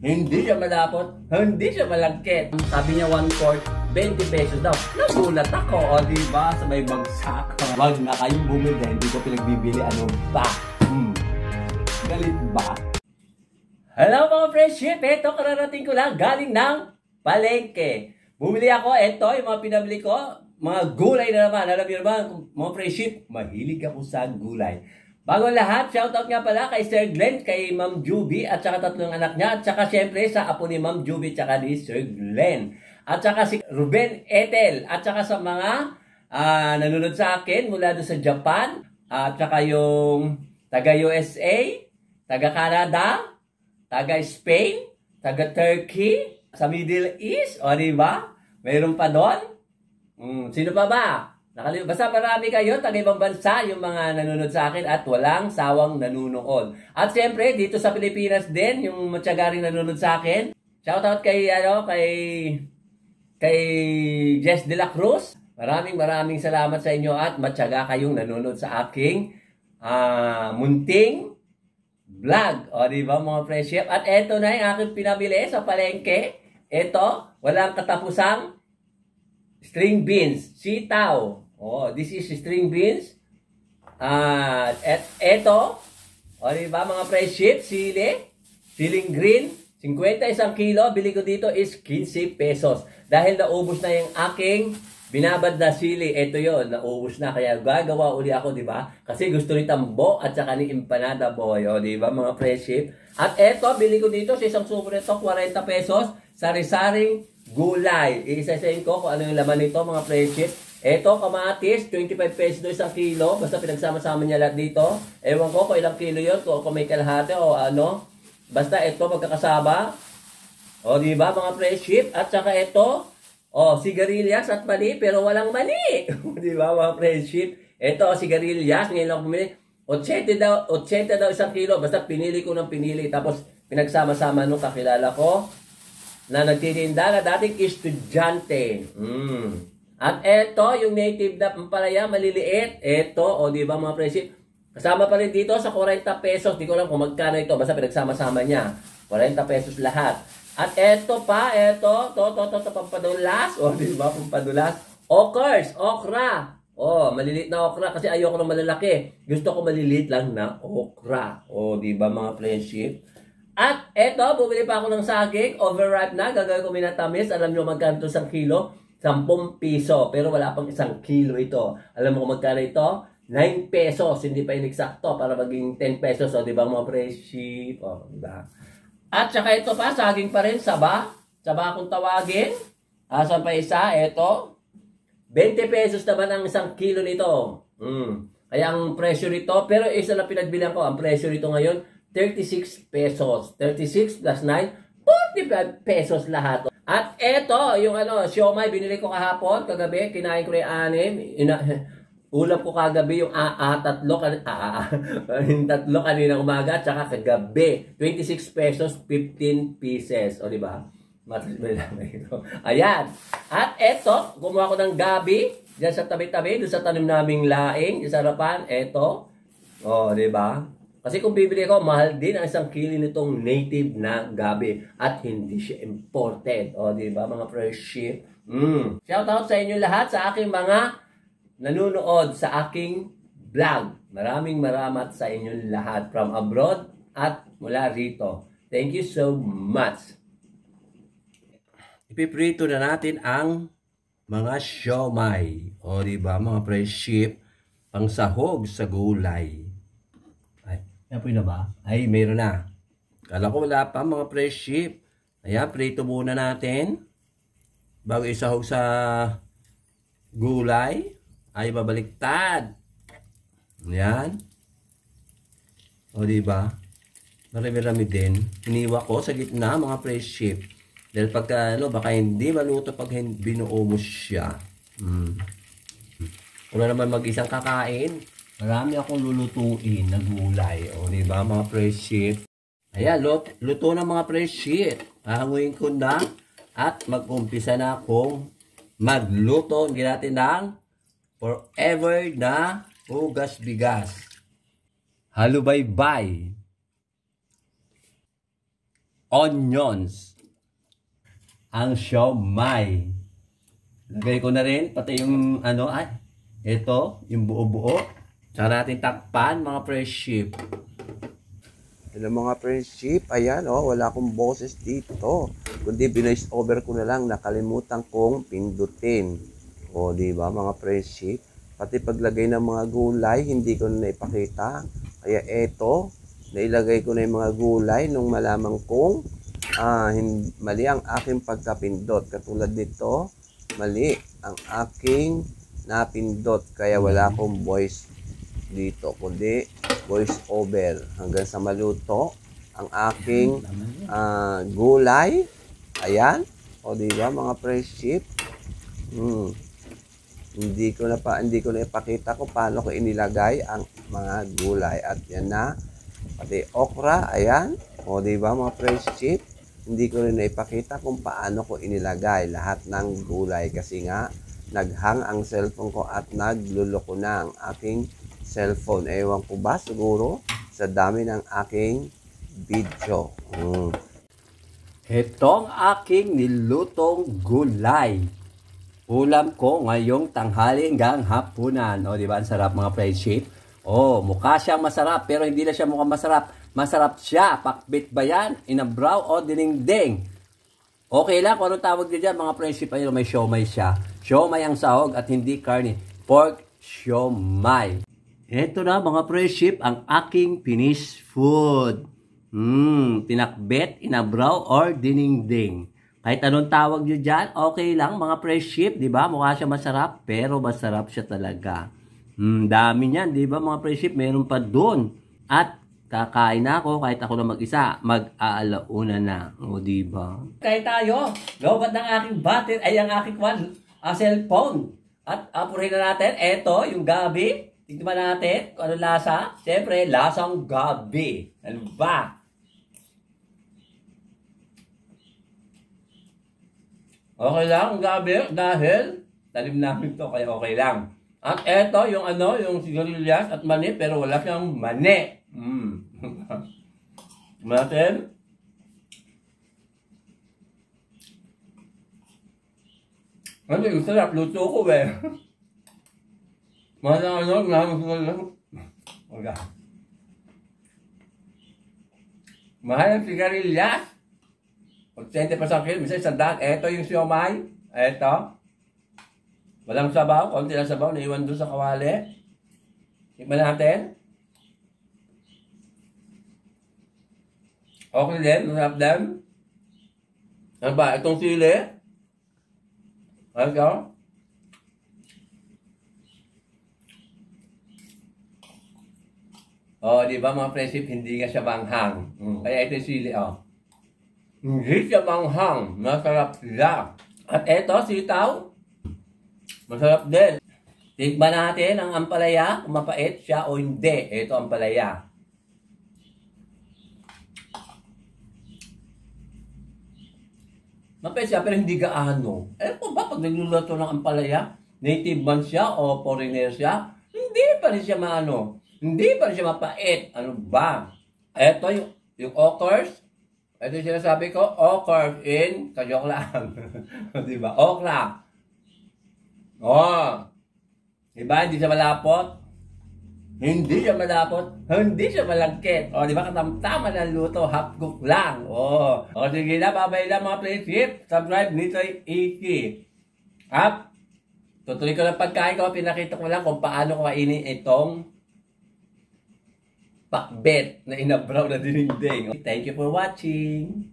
Hindi siya malapot, hindi siya malagkit. Sabi niya 1/4, 20 pesos daw. Nagulat ako, o diba? Sa may bagsak. Wag na kayong bumili, hindi ko pinagbibili. Ano ba? Galit ba? Hello mga friendship, ito kararating ko lang galing ng palengke. Bumili ako, ito yung mga pinabili ko. Mga gulay na naman. Alam niyo naman, mga friendship, mahilig ako sa gulay. Bago lahat, shoutout nga pala kay Sir Glenn, kay Ma'am Juby, at saka tatlong anak niya, at saka syempre sa apo ni Ma'am Juby, at saka ni Sir Glenn. At saka si Ruben Ethel, at saka sa mga nanonood sa akin mula doon sa Japan, at saka yung taga USA, taga Canada, taga Spain, taga Turkey, sa Middle East, o diba? Mayroon pa doon? Sino pa ba? Basta marami kayo, taga-ibang bansa, yung mga nanonood sa akin at walang sawang nanonood. At siyempre, dito sa Pilipinas din, yung matsyagaring nanonood sa akin. Shoutout kay Jess de la Cruz. Maraming salamat sa inyo at matyaga kayong nanonood sa aking munting vlog. O, diba mga friendship? At eto na yung aking pinabili sa palengke. Eto, walang katapusang string beans, sitaw. Oh, this is string beans. Eto, o diba mga friendship, siling green, 51 kilo, bili ko dito is 15 pesos. Dahil naubos na yung aking binabad na sili, eto yon, naubos na. Kaya gagawa uli ako, diba? Kasi gusto ni Tambo at saka ni Empanada Boy, o diba mga friendship. At eto, bili ko dito sa isang subo nito, 40 pesos, sari-saring gulay. Isa-isahin ko kung ano yung laman nito mga friendship. Ito, kamatis, 25 pesos do isang kilo. Basta pinagsama-sama niya lahat dito. Ewan ko kung ilang kilo yun, kung may kalahati o ano. Basta ito, magkakasama. O, diba mga friendship? At saka ito, sigarilyas at mani, pero walang mani. Diba mga friendship? Ito, sigarilyas, ngayon lang bumili. 80 daw isang kilo. Basta pinili ko ng pinili. Tapos, pinagsama-sama nung kakilala ko na nagtitinda na dating estudyante. At eto, yung native na pampalaya, maliliit. Eto, o diba mga friendship? Kasama pa rin dito sa 40 pesos. Di ko alam kung magkano ito. Basta pinagsama-sama niya. 40 pesos lahat. At eto pa, eto, to, pampadulas. O diba, pampadulas. Okra. O, maliliit na okra. Kasi ayoko ng malalaki. Gusto ko maliliit lang na okra. O diba mga friendship? At eto, bumili pa ako ng saging. Overripe na. Gagawin ko minatamis. Alam nyo magkano ito 1 kilo? 10 piso. Pero wala pang 1 kilo ito. Alam mo kung magkano ito? 9 pesos. Hindi pa ineksakto para maging 10 pesos. O, diba mga friendship? O, diba? At saka ito pa, saging pa rin. Saba akong tawagin. Asan pa isa? Ito. 20 pesos naman ang 1 kilo nito. Kaya ang presyo nito, pero isa na pinagbilang ko, ang presyo nito ngayon, 36 pesos. 36 plus 9, 45 pesos lahat. At eto, yung siomay, binili ko kahapon, kagabi, kinain ko na yung 6. Ulam ko kagabi yung tatlo kanina umaga, at saka kagabi. 26 pesos, 15 pieces. O, diba? Ayan. At eto, gumawa ko ng gabi, dyan sa tabi-tabi, doon sa tanim naming laing, sa harapan, eto. O, diba? Kasi kung bibili ko, mahal din ang 1 kilo nitong native na gabi. At hindi siya imported. O, diba mga friendship? Shoutout sa inyo lahat sa aking mga nanonood sa aking vlog. Maraming sa inyo lahat from abroad at mula rito. Thank you so much. Ipiprito na natin ang mga siomay. O, diba mga friendship? Pang sahog sa gulay. Apoy na ba? Ay, mayroon na. Kala ko wala pa mga friendship. Ayan, prito muna natin. Bago isahog sa gulay, ay babaliktad. Ayan. O, diba? Marami-rami din. Iniwa ko sa gitna mga friendship. Dahil pagka, baka hindi maluto pag binuo mo siya. Kung na naman mag-isang kakain, marami akong lulutuin na gulay. O, diba mga friendship? Ayan, luto na mga friendship. Hahanguin ko na at mag-umpisa na akong magluto. Hindi natin ng forever na hugas bigas. Halo bye-bye. onions. Ang siomai. Lagay ko na rin, pati yung ano, ito, yung buo-buo. Saka natin takpan, mga friendship. Hello mga friendship, ayan wala akong boses dito. Kundi binoise over ko na lang, nakalimutan kong pindutin. Di ba mga friendship? Pati paglagay ng mga gulay, hindi ko na naipakita. Kaya eto, nailagay ko na yung mga gulay nung malaman kong mali ang aking pagkapindot. Katulad nito, mali ang aking napindot. Kaya wala akong voice dito, kundi voice over hanggang sa maluto ang aking gulay. Ayan, di ba mga friendship? Hindi ko na ipakita kung paano ko inilagay ang mga gulay. At yan na, pati okra, ayan. Di ba mga friendship? Hindi ko rin naipakita kung paano ko inilagay lahat ng gulay kasi nga naghang ang cellphone ko at nagluloko na ang aking cellphone. Ewan ko ba siguro sa dami ng aking video. Itong aking nilutong gulay. Ulam ko ngayong tanghali hanggang hapunan. Di ba? Ang sarap mga friendship. Mukha siyang masarap pero hindi na siya mukhang masarap. Masarap siya. Pakbit ba yan? Inabraw o dinengdeng? Okay lang kung anong tawag nyo dyan mga friendship. Ayun, may siomai siya. Siomai ang sahog at hindi karne. Pork siomai. Ito na mga friendship ang aking finished food. Tinakbet, inabraw or dinengdeng. Kahit anong tawag nyo dyan, okay lang mga friendship, di ba? Mukha siya masarap, pero masarap siya talaga. Dami niyan, di ba mga friendship? Meron pa doon. At kakain na ako kahit ako na mag-isa. Mag-aalauna na. Di ba? Kain tayo. Lobat ng aking battery ay ang aking cellphone. At apurin na natin. Eto, yung gabi. Tignan natin kung ano lasa. Siyempre, lasang gabi. Ano ba? Okay lang, gabi, dahil talim namin to, kaya okay lang. At eto, yung yung sigarilyas at mani, pero wala siyang mani. Natin. Yung sarap, luto ko Mahal namin sigarilyas. Okay. Mahal ang sigarilyas. 80 pa sa kilo, minsan 100. Ito yung siomai. Ito. Walang sabaw, konti lang sabaw, naiwan doon sa kawali. Tikman natin. Okay din, masarap din. Ano ba, itong sili? Ito. Di ba mga friendship, hindi nga siya manghang. Kaya ito yung sili, Hindi siya manghang. Masarap siya. At eto, sitaw. Masarap din. Tikman natin ang ampalaya. Kung mapait siya o hindi. Ito ang ampalaya. Mapait siya pero hindi gaano. Kung ba pag nagluluto ng ampalaya, native man siya o foreigner siya, hindi pa rin siya Hindi pa rin siya mapait. Ano ba? Ito yung okras. Ito yung sinasabi ko, okra in, kajoke lang. Diba? Okra. Diba? Hindi siya malapot. Hindi siya malapot. Hindi siya malangkit. Diba? Katamtama ng luto. Half cook lang. Sige na. Babay na mga friendship. Subscribe nito Iki. At, tutuloy ko lang pagkain ko. Pinakita ko lang kung paano ko kainin itong pakbet na inabraw na dinengdeng. Thank you for watching.